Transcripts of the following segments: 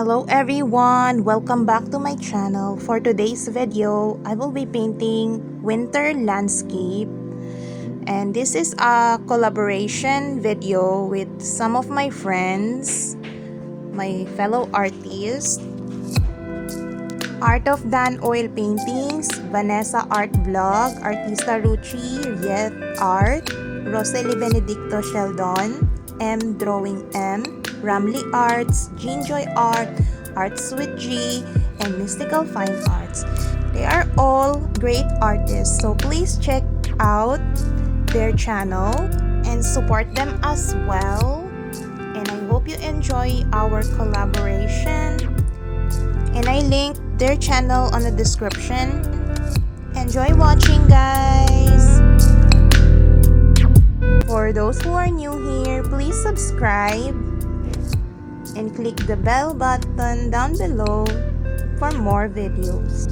Hello everyone! Welcome back to my channel. For today's video, I will be painting winter landscape. And this is a collaboration video with some of my friends, my fellow artists. Art of Dan Oil Paintings, Vanessa Art Vlog, ArtistaRuchi, Yeth Art, Rocelee Benedicto Sheldon, M Drawing M, Ramley Arts, Joy Art, Arts with G, and Mystical Fine Arts. They are all great artists, so please check out their channel and support them as well. And I hope you enjoy our collaboration. And I link their channel on the description. Enjoy watching, guys! For those who are new here, please subscribe and click the bell button down below for more videos.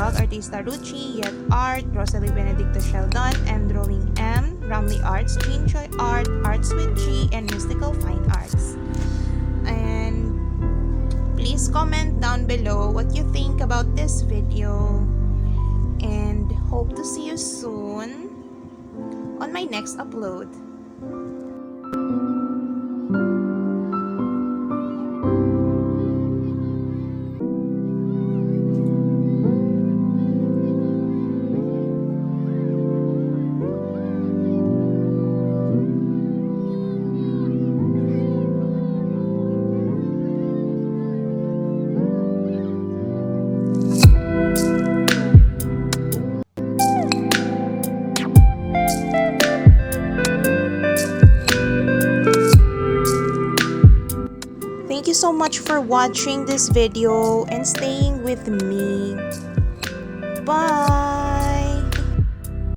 Vlog, ArtistaRuchi, Yeth Art, Rocelee, Benedicto, Sheldon, Drawing M, Ramley Arts, Joy Art, Arts with G, and Mystical Fine Arts. And please comment down below what you think about this video. And hope to see you soon on my next upload. Thank you so much for watching this video and staying with me. Bye!